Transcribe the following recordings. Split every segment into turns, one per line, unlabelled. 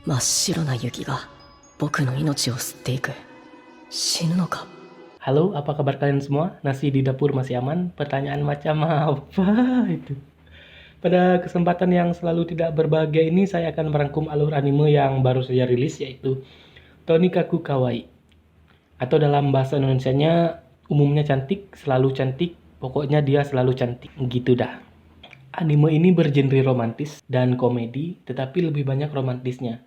真っ白な雪が僕の命を吸っていく。死ぬのか。
Halo, apa kabar kalian semua? Nasi di dapur masih aman? Pertanyaan macam apa itu? Pada kesempatan yang selalu tidak berbahagia ini, saya akan merangkum alur anime yang baru saja rilis, yaitu Tonikaku Kawaii. Atau dalam bahasa Indonesianya, umumnya cantik, selalu cantik, pokoknya dia selalu cantik. Gitu dah. Anime ini bergenre romantis dan komedi, tetapi lebih banyak romantisnya.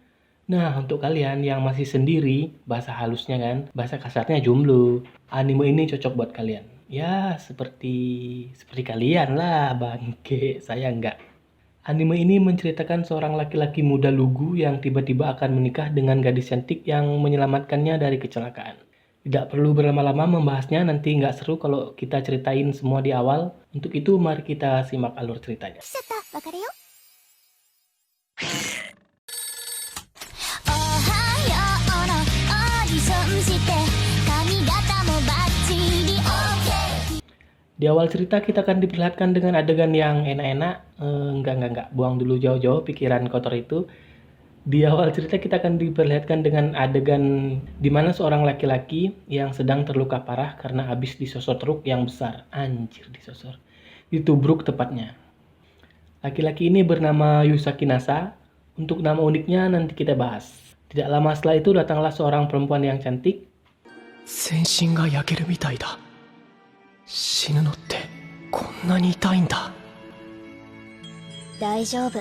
Nah, untuk kalian yang masih sendiri, bahasa halusnya kan, bahasa kasarnya jomblo, anime ini cocok buat kalian. Ya, seperti kalian lah, bangke. Saya enggak. Anime ini menceritakan seorang laki-laki muda lugu yang tiba-tiba akan menikah dengan gadis cantik yang menyelamatkannya dari kecelakaan. Tidak perlu berlama-lama membahasnya, nanti nggak seru kalau kita ceritain semua di awal. Untuk itu, mari kita simak alur ceritanya. Di awal cerita kita akan diperlihatkan dengan adegan yang enak-enak. Enggak. Buang dulu jauh-jauh pikiran kotor itu. Di awal cerita kita akan diperlihatkan dengan adegan di mana seorang laki-laki yang sedang terluka parah karena habis disosor truk yang besar. Anjir, disosor. Ditubruk tepatnya. Laki-laki ini bernama Yusaki Nasa. Untuk nama uniknya nanti kita bahas. Tidak lama setelah itu datanglah seorang perempuan yang cantik.
全身が焼けるみたいだ。死ぬのってこんなに痛いんだ。
大丈夫。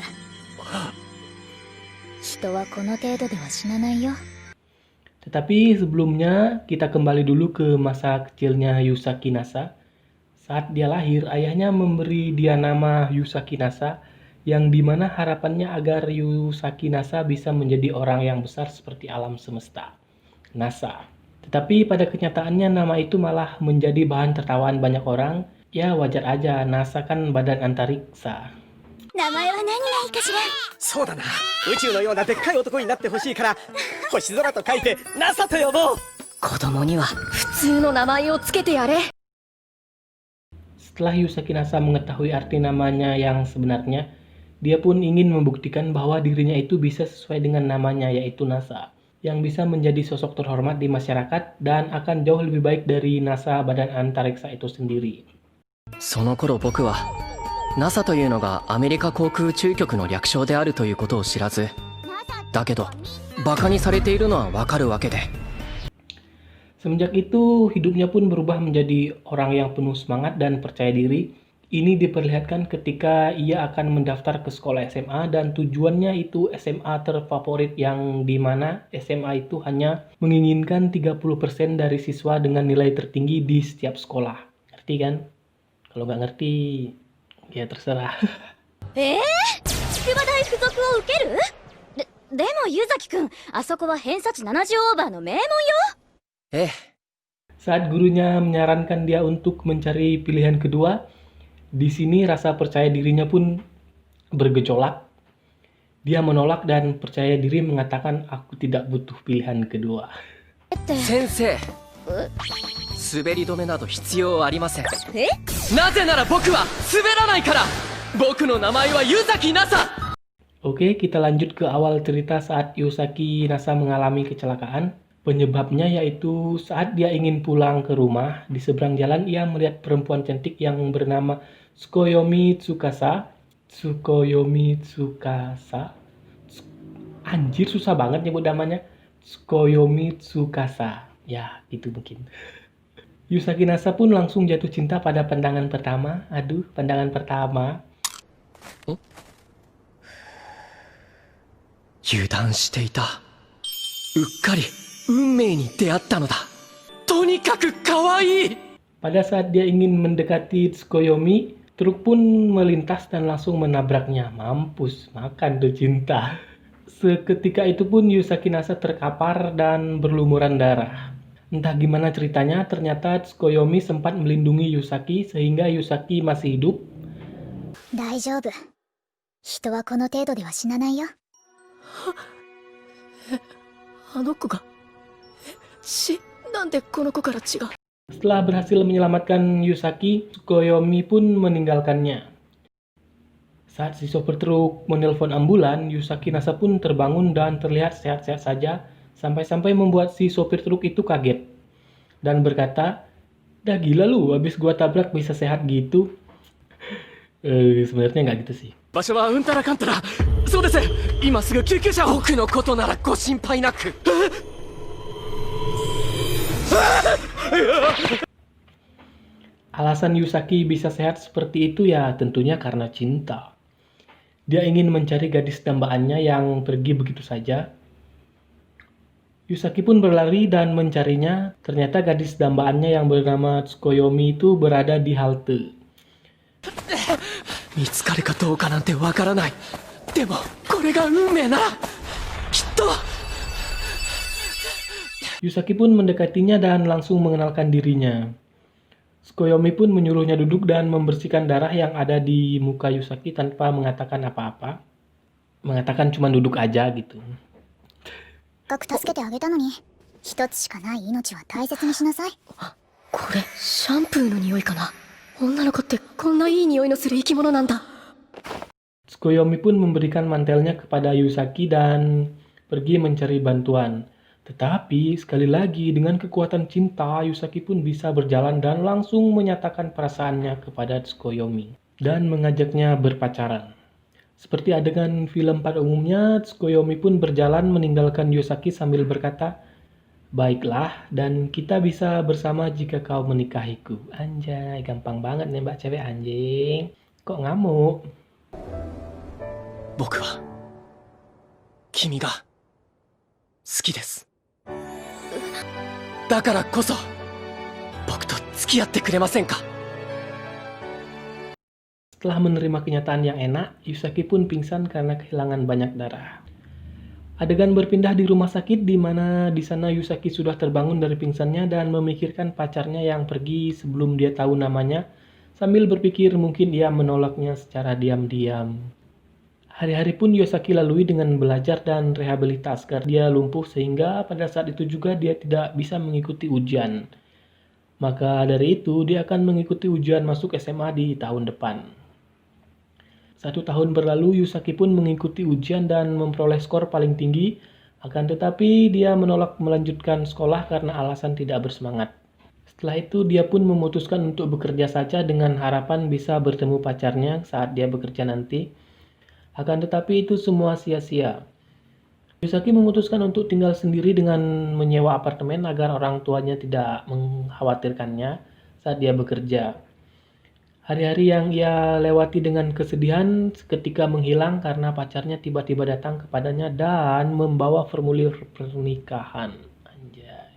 人はこの程度では死なないよ。
Tetapi sebelumnya kita kembali dulu ke masa kecilnya Yusaki Nasa. Saat dia lahir, ayahnya memberi dia nama Yusaki Nasa, yang dimana harapannya agar Yusaki Nasa bisa menjadi orang yang besar seperti alam semesta. Nasa. Tetapi pada kenyataannya nama itu malah menjadi bahan tertawaan banyak orang. Ya wajar aja, NASA kan badan antariksa.
名前は何がいいかしら。
そうだな、宇宙のようなでっかい男になってほしいから星空と書いて NASA と呼ぼう。
子供には普通の名前をつけてやれ。
Setelah Yusaki Nasa mengetahui arti namanya yang sebenarnya, dia pun ingin membuktikan bahwa dirinya itu bisa sesuai dengan namanya, yaitu Nasa, yang bisa menjadi sosok terhormat di masyarakat dan akan jauh lebih baik dari NASA badan antariksa itu sendiri.
その頃僕は NASA というのがアメリカ航空宇宙局の略称であるということを知らず、だけどバカにされているのはわかるわけで。
Semenjak itu, hidupnya pun berubah menjadi orang yang penuh semangat dan percaya diri. Ini diperlihatkan ketika ia akan mendaftar ke sekolah SMA dan tujuannya itu SMA terfavorit yang dimana SMA itu hanya menginginkan 30% dari siswa dengan nilai tertinggi di setiap sekolah. Ngerti kan? Kalau nggak ngerti, ya terserah.
筑波大附属を受ける？でも湯崎くん、あそこは偏差値70オーバーの名門よ。
Saat gurunya menyarankan dia untuk mencari pilihan kedua, di sini rasa percaya dirinya pun bergejolak. Dia menolak dan percaya diri mengatakan aku tidak butuh pilihan kedua.
先生、滑り止めなど必要ありません。
え？
なぜなら僕は滑らないから。僕の名前は湯崎ナサ。
Oke, kita lanjut ke awal cerita saat Yusaki Nasa mengalami kecelakaan. Penyebabnya yaitu saat dia ingin pulang ke rumah, di seberang jalan ia melihat perempuan cantik yang bernama Tsukuyomi Tsukasa. Anjir, susah banget nyebut namanya. Tsukuyomi Tsukasa. Ya, itu mungkin. Yusaki Nasa pun langsung jatuh cinta pada pandangan pertama. Aduh, pandangan pertama.
油断していた。うっかり運命に出会ったのだ。とにかく可愛い。
Pada saat dia ingin mendekati Tsukuyomi, truk pun melintas dan langsung menabraknya. Mampus, makan tuh cinta. Seketika itu pun Yusaki Nasa terkapar dan berlumuran darah. Entah gimana ceritanya, ternyata Tsukuyomi sempat melindungi Yusaki sehingga Yusaki masih hidup.
大丈夫。人はこの程度では死なないよ。
あの子がなんでこの子から血が。
Setelah berhasil menyelamatkan Yusaki, Tsukuyomi pun meninggalkannya. Saat si sopir truk menelpon ambulan, Yusaki Nasa pun terbangun dan terlihat sehat-sehat saja, sampai-sampai membuat si sopir truk itu kaget. Dan berkata, "Dah gila lu, abis gua tabrak bisa sehat gitu?" Sebenarnya nggak gitu sih.
場所はうんたらかんたらそうです今すぐ救急車を僕のことならご心配なく
Alasan Yusaki bisa sehat seperti itu ya tentunya karena cinta. Dia ingin mencari gadis dambaannya yang pergi begitu saja. Yusaki pun berlari dan mencarinya. Ternyata gadis dambaannya yang bernama Tsukuyomi itu berada di halte.
見つかるかどうかなんてわからないでもこれが運命ならきっと
Yusaki pun mendekatinya dan langsung mengenalkan dirinya. Tsukuyomi pun menyuruhnya duduk dan membersihkan darah yang ada di muka Yusaki tanpa mengatakan apa-apa. Mengatakan cuma duduk aja gitu.
深く助けてあげたのに、一つしかない命は大切にしなさい。これシャンプーの匂いかな。女の子ってこんないい匂いのする生き物なんだ。
Tsukuyomi pun memberikan mantelnya kepada Yusaki dan pergi mencari bantuan. Tetapi sekali lagi dengan kekuatan cinta, Yusaki pun bisa berjalan dan langsung menyatakan perasaannya kepada Tsukuyomi dan mengajaknya berpacaran. Seperti adegan film pada umumnya, Tsukuyomi pun berjalan meninggalkan Yusaki sambil berkata, "Baiklah, dan kita bisa bersama jika kau menikahiku." Anjay, gampang banget nembak cewek anjing. Kok ngamuk?
僕は君が好きですだからこそ僕と付き合ってくれませんか
Setelah menerima kenyataan yang enak, Yusaki pun pingsan karena kehilangan banyak darah. Adegan berpindah di rumah sakit di mana di sana Yusaki sudah terbangun dari pingsannya dan memikirkan pacarnya yang pergi sebelum dia tahu namanya, sambil berpikir mungkin ia menolaknya secara diam-diam. Hari-hari pun Yusaki lalui dengan belajar dan rehabilitas karena dia lumpuh sehingga pada saat itu juga dia tidak bisa mengikuti ujian. Maka dari itu dia akan mengikuti ujian masuk SMA di tahun depan. 1 tahun berlalu, Yusaki pun mengikuti ujian dan memperoleh skor paling tinggi, akan tetapi dia menolak melanjutkan sekolah karena alasan tidak bersemangat. Setelah itu dia pun memutuskan untuk bekerja saja dengan harapan bisa bertemu pacarnya saat dia bekerja nanti. Akan tetapi itu semua sia-sia. Yusaki memutuskan untuk tinggal sendiri dengan menyewa apartemen agar orang tuanya tidak mengkhawatirkannya saat dia bekerja. Hari-hari yang ia lewati dengan kesedihan seketika menghilang karena pacarnya tiba-tiba datang kepadanya dan membawa formulir pernikahan. Anjay.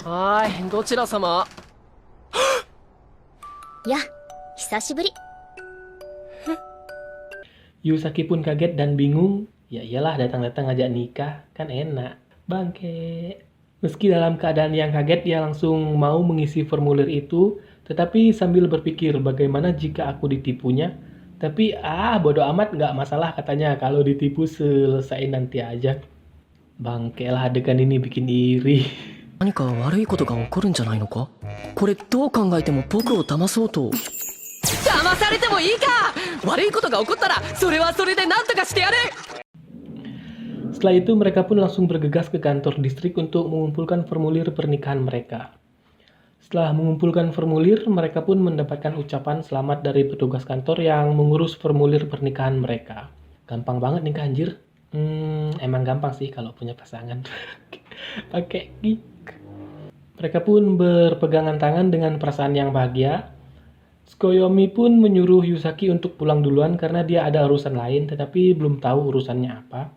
はいどちら様
や、久しぶり。
Yusaki pun kaget dan bingung. Ya iyalah datang-datang ngajak nikah, kan enak. Bangke. Meski dalam keadaan yang kaget, dia langsung mau mengisi formulir itu, tetapi sambil berpikir bagaimana jika aku ditipunya. Tapi bodo amat, nggak masalah katanya, kalau ditipu selesai nanti aja. Bangke lah, adegan ini bikin iri.
何か悪いことが起こるんじゃないのかこれどう考えても僕を騙そうと騙されてもいいか悪いことが起こったらそれはそれで何とかしてやる
Setelah itu mereka pun langsung bergegas ke kantor distrik untuk mengumpulkan formulir pernikahan mereka. Setelah mengumpulkan formulir, mereka pun mendapatkan ucapan selamat dari petugas kantor yang mengurus formulir pernikahan mereka. Gampang banget nikah anjir. Emang gampang sih kalau punya pasangan. Pakai gig. Mereka pun berpegangan tangan dengan perasaan yang bahagia. Tsukuyomi pun menyuruh Yusaki untuk pulang duluan karena dia ada urusan lain, tetapi belum tahu urusannya apa.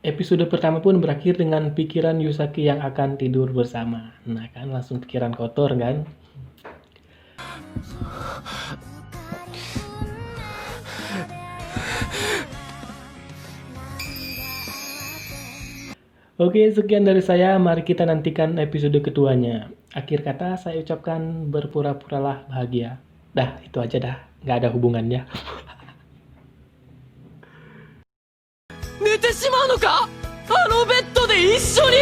Episode pertama pun berakhir dengan pikiran Yusaki yang akan tidur bersama. Nah kan, langsung pikiran kotor kan? Oke, sekian dari saya. Mari kita nantikan episode keduanya. Akhir kata saya ucapkan berpura-puralah bahagia. Dah, itu aja dah. Nggak ada hubungannya.
寝てしまうのかあのベッドで一緒に